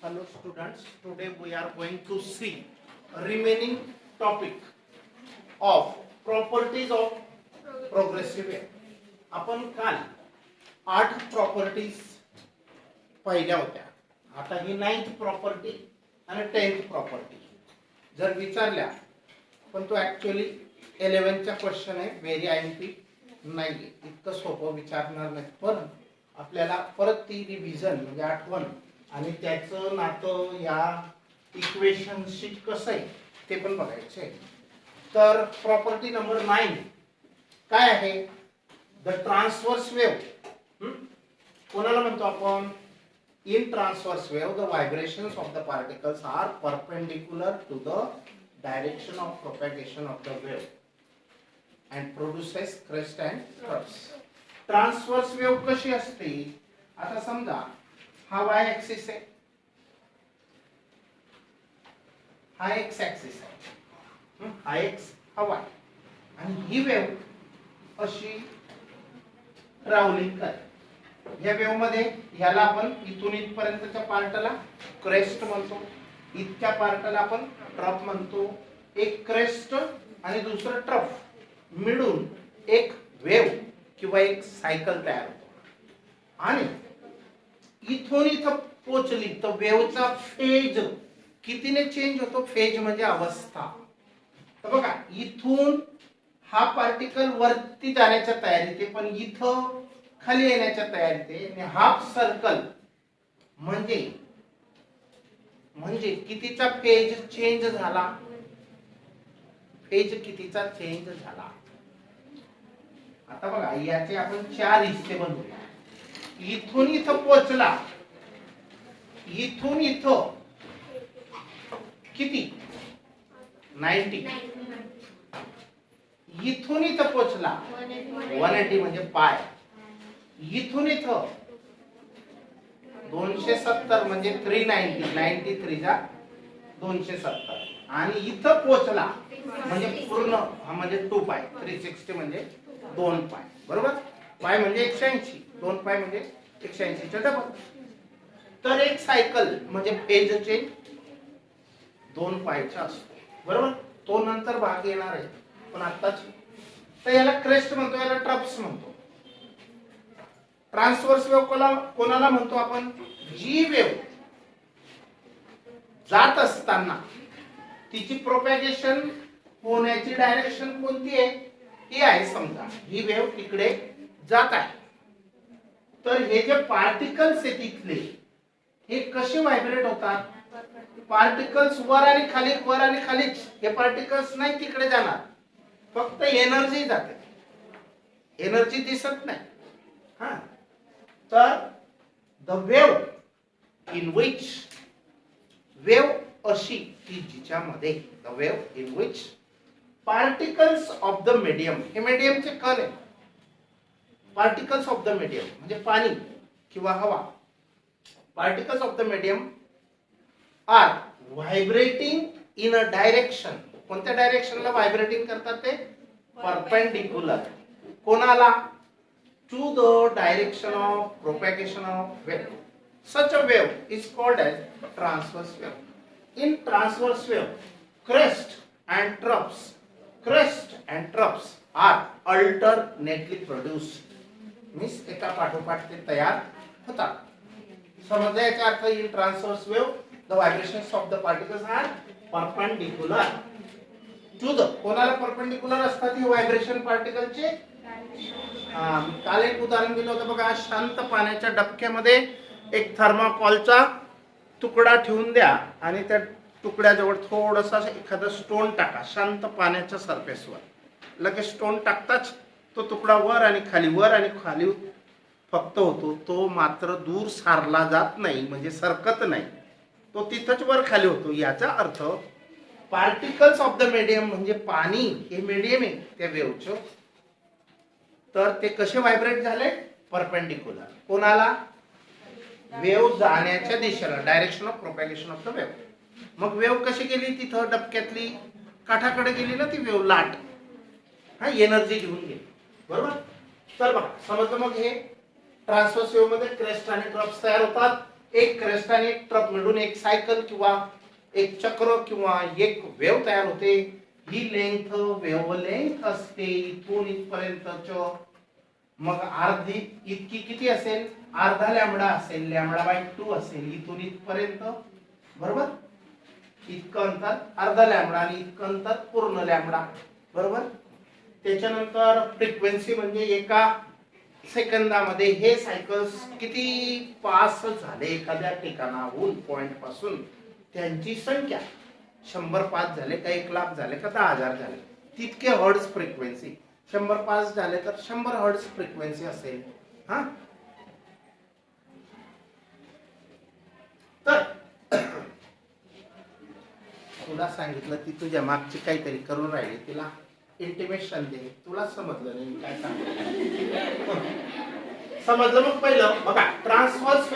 Hello students, today we are going to see remaining topic of properties of progressive wave. आपण काल 8 properties पाहिल्या होत्या. आता ही 9th property आणि 10th प्रॉपर्टी जर विचारल्या, पण तो ऍक्च्युअली 11 चा क्वेश्चन आहे, व्हेरी आयएमपी नाहीये, इतकं सोपं विचारणार नाही. पण आपल्याला परत ती रिव्हिजन म्हणजे आठवण आणि त्याचं नातं या इक्वेशनशी कसं आहे ते पण बघायचं आहे. तर प्रॉपर्टी नंबर 9 काय आहे? The transverse wave. कोणाला म्हणतो आपण? In transverse wave the vibrations of the particles are perpendicular to the direction of propagation of the wave and produces crest and troughs. Transverse wave कशी असते? आता समजा हा y ऍक्सिस आहे, हा x ऍक्सिस आहे, हा x हा y, आणि ही वेव्ह अशी ट्रॅव्हलिंग करते. या वेव्ह मध्ये ह्याला आपण इथून इथपर्यंतच्या पार्टला क्रेस्ट म्हणतो, इथच्या पार्टला आपण ट्रफ म्हणतो. एक क्रेस्ट आणि दुसरं ट्रफ मिळून एक वेव्ह किंवा एक सायकल तयार होतो. आणि इथून इथं पोहोचली तर वेव्हचा फेज कितीने चेंज होतो? फेज म्हणजे अवस्था. तर बघा, इथून हा पार्टिकल वरती जाण्याच्या तयारीत आहे, पण इथं खाली येण्याच्या तयारीत आहे. आणि हाफ सर्कल म्हणजे कितीचा फेज चेंज झाला? फेज कितीचा चेंज झाला? आता बघा, याचे आपण 4 हिस्से बनवूया. इथून इथं पोहोचला, इथून इथं किती? 90. इथून इथं पोहोचला 180 म्हणजे पाय. इथून इथं 270 म्हणजे 390, 93 चा 270. आणि इथं पोहोचला म्हणजे पूर्ण, हा म्हणजे 2 पाय, 360 म्हणजे 2 पाय. बरोबर? पाय म्हणजे 180, 2 पाय म्हणजे 180 चा डबल. तर एक सायकल म्हणजे फेज चेंज 2 पायचा असतो. बरोबर? तो नंतर भाग येणार आहे, पण आताच. तर याला क्रेस्ट म्हणतो, याला ट्रफ्स म्हणतो. ट्रान्सवर्स वेव्ह कोणाला म्हणतो आपण? जी वेव्ह जात असताना तिची प्रोपॅगेशन होण्याची डायरेक्शन कोणती आहे? ही आहे. समजा ही वेव्ह तिकडे जात आहे, तर हे जे पार्टिकल्स आहेत तिथले, हे कसे व्हायब्रेट होतात? पार्टिकल्स वर आणि खाली, वर आणि खालीच. हे पार्टिकल्स नाही तिकडे जाणार, फक्त एनर्जी जाते, एनर्जी दिसत नाही. हा, तर the wave in which, wave अशी की जिच्यामध्ये, the wave in which particles of the medium, हे मीडियमचे कण आहे. पार्टिकल्स ऑफ द मीडियम म्हणजे पाणी किंवा हवा. Particles of the medium are vibrating in a direction. कोणत्या डायरेक्शनला व्हायब्रेटिंग करतात ते? परपेंडिक्युलर. कोणाला? To the direction of propagation of wave. Such a wave is called as transverse wave. In transverse wave crest and troughs are alternately produced. Means एका पाठोपाठ ते तयार होतात. समजलं याचा अर्थ? In transverse wave the vibrations of the particles are perpendicular to the. कोणाला perpendicular असतात ही व्हायब्रेशन पार्टिकलचे? काल एक उदाहरण दिलं होतं बघा. शांत पाण्याच्या डबक्यामध्ये एक थर्माकोलचा तुकडा ठेवून द्या आणि त्या तुकड्याजवळ थोडसा एखादा स्टोन टाका शांत पाण्याच्या सरफेसवर. लगेच स्टोन टाकताच तो तुकडा वर आणि खाली फक्त होतो. तो मात्र दूर सारला जात नाही, म्हणजे सरकत नाही, तो तिथंच वर खाली होतो. याचा अर्थ पार्टिकल्स ऑफ द मीडियम म्हणजे पाणी हे मीडियम आहे त्या वेव्हचं. तर ते कसे व्हायब्रेट झाले? परपेंडिक्युलर. कोणाला? वेव्ह जाण्याच्या दिशेला, direction of propagation of the wave. मग वेव्ह कशी गेली? तिथं डबक्यातली काठाकडे गेली ना ती वेव्ह, लाट. हा, एनर्जी घेऊन गेली. बरोबर? तर बघा, समजलं. मग हे ट्रान्सवर्स वेव्ह मध्ये क्रेस्ट आणि ट्रफ्स तयार होतात. एक क्रेस्ट आणि एक ट्रफ मिळून एक सायकल किंवा एक चक्र किंवा एक वेव्ह तयार होते. ही लेंथ वेव्ह लेंथ असते इथून इथपर्यंतच. मग अर्धी इतकी किती असेल, अर्धा लॅम्बडा असेल, λ/2 असेल इथून इथपर्यंत, बरोबर. इतकं अंतर अर्धा लॅम्बडा आणि इतकं अंतर पूर्ण लॅम्बडा, बरोबर. त्याच्यानंतर फ्रिक्वेन्सी म्हणजे एका सेकंदामध्ये हे सायकल्स किती पास झाले एखाद्या ठिकाणाहून पॉइंट पासून त्यांची संख्या 100 पास झाले का 1,00,000 झाले का 10,000 झाले तितके हर्ट्झ फ्रिक्वेन्सी. 100 पास झाले तर 100 हर्ट्झ फ्रिक्वेन्सी असेल. हा तर तुला सांगितलं ती तुझ्या मागची काहीतरी करून राहिली, तिला इंटिमेशन दे. तुला समजलं नाही काय सांगितलं. समजलं. मग पहिलं बघा, transverse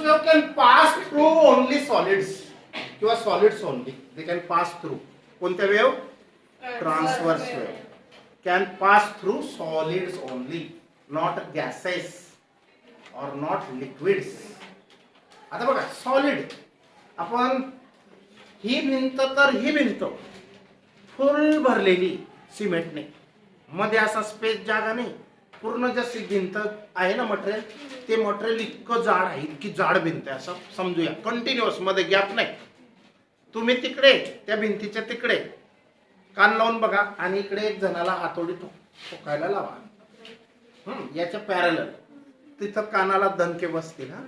wave can pass through only solids किंवा solids only. They can pass through. कोणत्या wave? Transverse wave can pass through solids only, not gases और नॉट लिक्विड्स. आता बघा, सॉलिड आपण ही भिंत तर ही भिंत फुल भरलेली सिमेंटने, मध्ये असा स्पेस जागा नाही, पूर्ण जशी भिंत आहे ना मटेरियल, ते मटेरियल इतकं जाड आहे, इतकी जाड भिंत आहे असं समजूया, कंटिन्युअस, मध्ये गॅप नाही. तुम्ही तिकडे त्या भिंतीच्या तिकडे कान लावून बघा आणि इकडे एक जणाला हातोडी ठोकायला लावा, याच्या पॅरलल, तिथं कानाला दणके बसतील. हा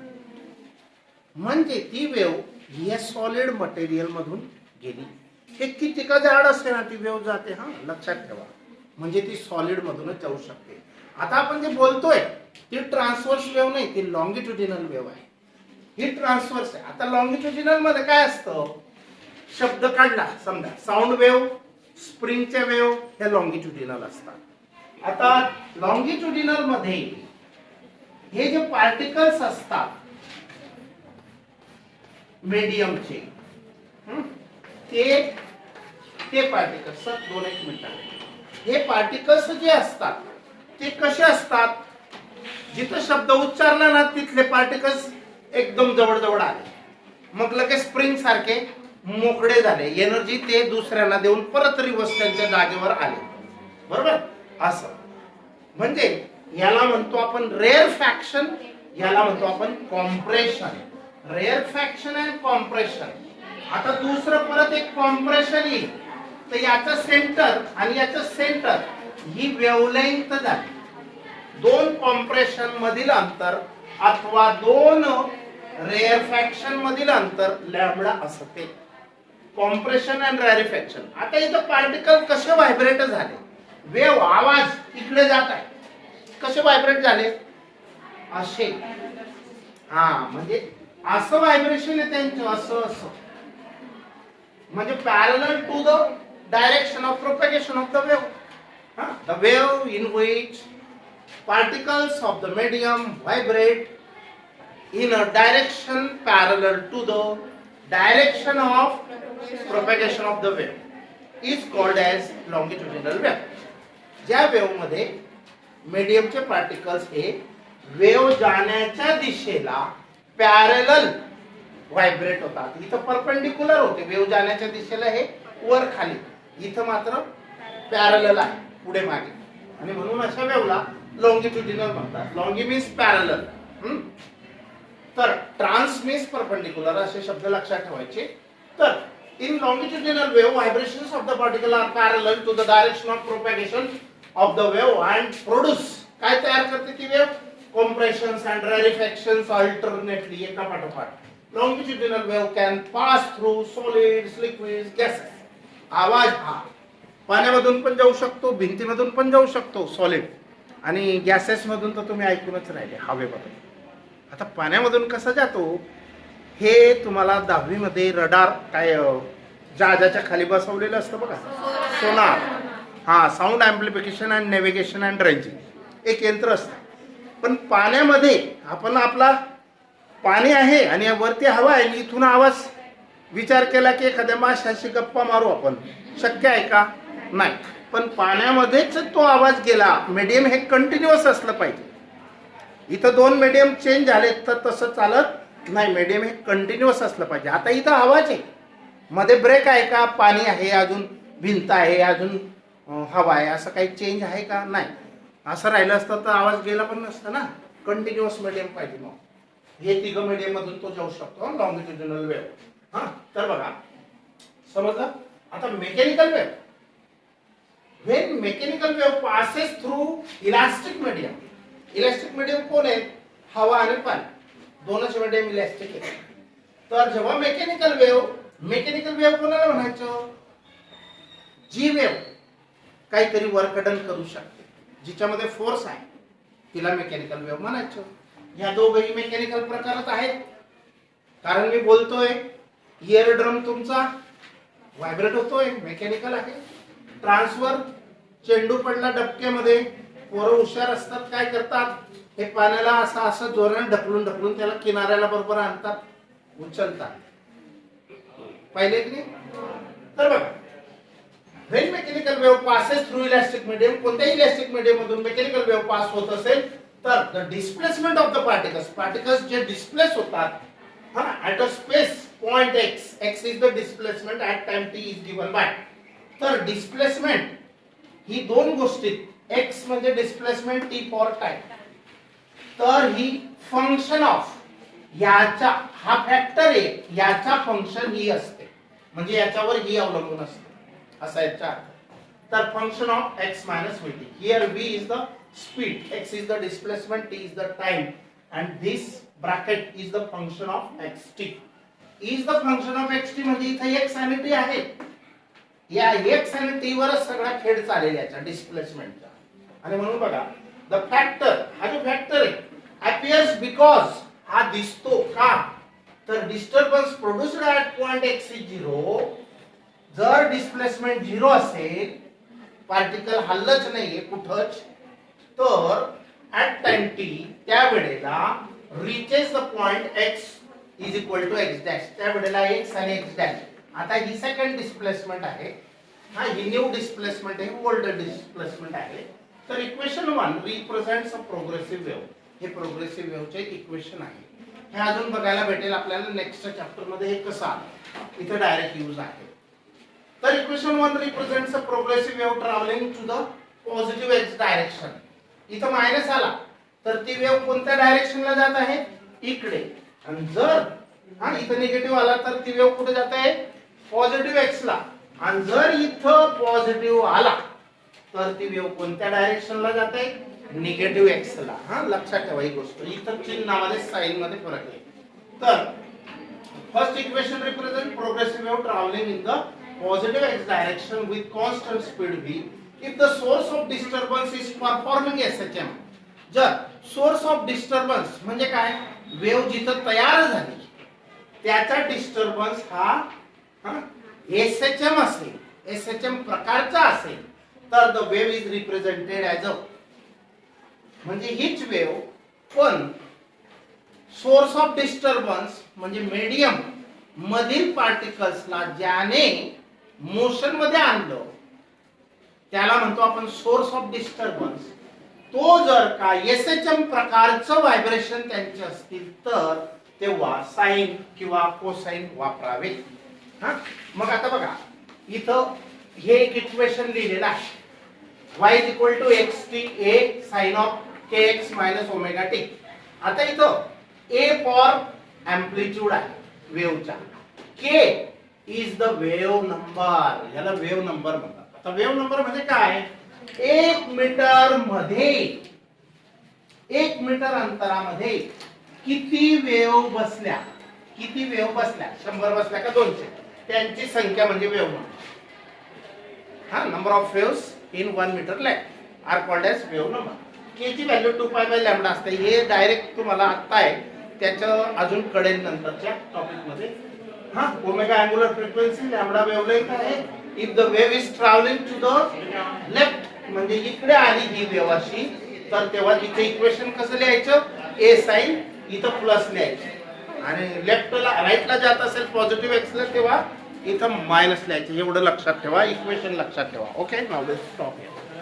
म्हणजे ती वेव्ह या सॉलिड मटेरियल मधून गेली. हे किती का जाड असते ना ती वेव्ह जाते. हा लक्षात ठेवा, म्हणजे ती सॉलिड मधूनच जाऊ शकते. आता आपण जे बोलतोय ती ट्रान्सव्हर्स वेव्ह नाही, ती लॉंगिट्युडिनल वेव्ह आहे. ही ट्रान्सव्हर्स आहे. आता लॉंगिट्युडिनल मध्ये काय असतं, शब्द काढला समजा, साऊंड वेव्ह, स्प्रिंगच्या वेव्ह, हे लॉंगिट्युडिनल असतात. आता लॉंगिट्युडिनल मध्ये हे जे पार्टिकल्स असतात मीडियमचे, ते पार्टिकल्स, 2-1 मिनिट, हे पार्टिकल्स जे असतात ते कसे असतात, जिथं शब्द उच्चारला ना तिथले पार्टिकल्स एकदम जवळ जवळ आले, मग लगेच स्प्रिंग सारखे मोकळे झाले, एनर्जी ते दुसऱ्यांना देऊन परत रिवर्स त्यांच्या जागेवर आले, बरोबर. असं म्हणजे याला म्हणतो आपण रेअर फॅक्शन, याला म्हणतो आपण compression. Rare faction and compression. आता दुसरं परत एक कॉम्प्रेशन येईल, तर याचं सेंटर आणि याचं सेंटर ही वेव्हलेंथ झाली. 2 कॉम्प्रेशन मधील अंतर अथवा 2 रेअर फॅक्शन मधील अंतर लॅम्बडा असते. Compression and rarefaction. आता इथं पार्टिकल कसे व्हायब्रेट झाले, वेव्ह आवाज इकडे जात आहे, कसे व्हायब्रेट झाले असे. हा म्हणजे असं व्हायब्रेशन आहे त्यांचं, असं असं, म्हणजे parallel to the direction of propagation of the wave. The wave in which particles of the medium vibrate in a direction parallel to the direction of propagation of the wave is called as longitudinal wave. ज्या wave मध्ये मीडियमचे particles हे wave जाण्याच्या दिशेला parallel vibrate होतात. इथं perpendicular होते, wave जाण्याच्या दिशेला हे वर खाली, इथं मात्र पॅरलल आहे पुढे मागे, आणि म्हणून अशा वेव्हला लॉंगिट्युडिनल म्हणतात. लॉंगी मीन्स पॅरलल, तर ट्रान्स मीन्स परपेंडिक्युलर, असे शब्द लक्षात ठेवायचे. तर in longitudinal wave vibrations of the particle are parallel to the direction of propagation of the wave and produce. काय तयार करते ती वेव्ह? कॉम्प्रेशन्स अँड रॅरिफॅक्शन्स अल्टरनेटली, एका पाठोपाठ. Longitudinal wave can pass through solids, liquids, gases. आवाज हा पाण्यामधून पण जाऊ शकतो, भिंतीमधून पण जाऊ शकतो सॉलिड, आणि गॅसेस मधून तर तुम्ही ऐकूनच राहिले, हवेमधून. आता पाण्यामधून कसा जातो हे तुम्हाला 10वी मध्ये रडार, काय जहाजाच्या खाली बसवलेलं असतं बघा, सोनार, हा sound amplification and navigation and ranging, एक यंत्र असतं. पण पाण्यामध्ये आपण आपला पाणी आहे आणि वरती हवा आहे आणि इथून आवाज विचार केला की एखाद्या माशाशी गप्पा मारू आपण, शक्य आहे का? नाही. पण पाण्यामध्येच तो आवाज गेला. मीडियम हे कंटिन्युअस असलं पाहिजे. इथं दोन मीडियम चेंज झाले तर तसं चालत नाही, मीडियम हे कंटिन्युअस असलं पाहिजे. आता इथं आवाज आहे, मध्ये ब्रेक आहे का, पाणी आहे, अजून भिंत आहे, अजून हवा आहे, असं काही चेंज आहे का, नाही. असं राहिलं असतं तर आवाज गेला पण नसता ना. कंटिन्युअस मीडियम पाहिजे. मग हे तिघं मीडियम मधून तो जाऊ शकतो लॉंगिट्युडिनल वेव्ह. हा, तर बघा समजलं. आता mechanical wave, when mechanical wave passes through elastic medium, elastic medium कोण आहे, हवा आणि पाणी, दोनच मीडियम इलास्टिक आहे. तर जेव्हा मेकॅनिकल वेव्ह कोणाला म्हणायचं, जी वेव्ह काहीतरी वर्क डन करू शकते, जिच्यामध्ये फोर्स आहे, तिला मेकॅनिकल वेव्ह म्हणायचं. या दोघही मेकॅनिकल प्रकारात आहेत. कारण मी बोलतोय, इयर ड्रम तुमचा व्हायब्रेट होतोय, मेकॅनिकल आहे. ट्रान्सफर, चेंडू पडला डबक्यामध्ये, पोरं हुशार असतात, काय करतात, हे पाण्याला असं असं जोराने ढकलून त्याला किनाऱ्याला बरोबर आणतात, उचलतात. पाहिले की नाही. तर बघा, when mechanical wave passes through elastic medium, कोणत्याही इलास्टिक मीडियम मधून मेकॅनिकल वेव्ह पास होत असेल तर the displacement of the particles जे डिस्प्लेस होतात at a space point x is the displacement at time t is given by. तर displacement ही दोन गोष्टी, x म्हणजे डिस्प्लेसमेंट, t फॉर टाइम. तर ही फंक्शन ऑफ याचा, हा फॅक्टर आहे, याचा फंक्शन ही असते, म्हणजे याच्यावर ही अवलंबून असते, असा याचा अर्थ. तर function of x minus vt. Here v is the speed, x is the displacement, t is the time, and this bracket is the function of xt. is the function of xt म्हणजे इथे x आणि t आहे. या x आणि t वरच सगळा खेळ चालेल याचा डिस्प्लेसमेंटचा. आणि म्हणून बघा, द फॅक्टर, हा जो फॅक्टर आहे, appears because, हा दिसतो का, तर disturbance produced at point x is 0. जर डिस्प्लेसमेंट 0 असेल, पार्टिकल हललंच नाहीये कुठंच, तर ॲट टाइम t, त्या वेळेला reaches the point x is equal to x dash, त्या वेळेला x आणि x dash. आता ही सेकंड डिस्प्लेसमेंट आहे, हा ही न्यू डिस्प्लेसमेंट आहे, ओल्ड डिस्प्लेसमेंट आहे. तर equation 1 represents a progressive wave. हे प्रोग्रेसिव्ह वेव्हचे इक्वेशन आहे. हे अजून बघायला भेटेल आपल्याला नेक्स्ट चॅप्टर मध्ये, हे कसं आलं, इथे डायरेक्ट यूज आहे. तर equation 1 represents a progressive wave travelling to the positive x direction. इथं मायनस आला तर ती वेव्ह कोणत्या डायरेक्शनला जात आहे, इकडे. आणि जर हा इथं निगेटिव्ह आला तर ती वेव्ह कुठे जात आहे, पॉझिटिव्ह x ला. आणि जर इथं पॉझिटिव्ह आला तर ती वेव्ह कोणत्या डायरेक्शनला जात आहे, निगेटिव्ह x ला. हा, लक्षात ठेवा ही गोष्ट, इथं चिन्हामध्ये साइन मध्ये फरक आहे. तर first equation represent progressive wave travelling in the positive x direction with constant speed v if the source of disturbance is performing SHM. जर सोर्स ऑफ डिस्टर्बन्स म्हणजे काय, वेव्ह जिथं तयार झाली त्याचा डिस्टर्बन्स हा SHM असेल, SHM प्रकारचा असेल, तर the wave is represented as a, म्हणजे हीच वेव्ह पण सोर्स ऑफ डिस्टर्बन्स म्हणजे मीडियम मधील पार्टिकल्सला ज्याने मोशन मध्ये आणलं त्याला म्हणतो आपण सोर्स ऑफ डिस्टर्बन्स. तो जर का SHM प्रकारचं व्हायब्रेशन त्यांचे असतील तर तेव्हा साइन किंवा कोसाइन वापरावे. हा, मग आता बघा, इथं हे एक इक्वेशन लिहिलेलं आहे, y is equal to xt a sin of kx minus omega t. आता इथं a फॉर एम्प्लिट्यूड आहे वेव्हचा, k is the wave number, याला वेव्ह नंबर म्हणतात. आता वेव्ह नंबर म्हणजे काय, 1 मीटर मध्ये, 1 मीटर अंतरामध्ये किती वेव्ह बसल्या, किती वेव्ह बसल्या, 100 बसल्या का 200, त्यांची संख्या म्हणजे वेव्ह नंबर. हा, number of waves in 1 metre lamb are called as wave number. K ची व्हॅल्यू 2π/λ असते. हे डायरेक्ट तुम्हाला आता आहे, त्याचं अजून कळेल नंतरच्या टॉपिक मध्ये. हा, omega angular frequency, lambda wavelength आहे. If the wave is travelling to the left, म्हणजे इकडे आली ही वेव्ह अशी, तर तेव्हा तिथे इक्वेशन कसं लिहायचं, a साइन, इथं प्लस लिहायचं. आणि लेफ्टला राईटला जात असेल पॉझिटिव्ह एक्सला, तेव्हा इथं मायनस लिहायचं. एवढं लक्षात ठेवा, इक्वेशन लक्षात ठेवा. Okay, now let's stop here.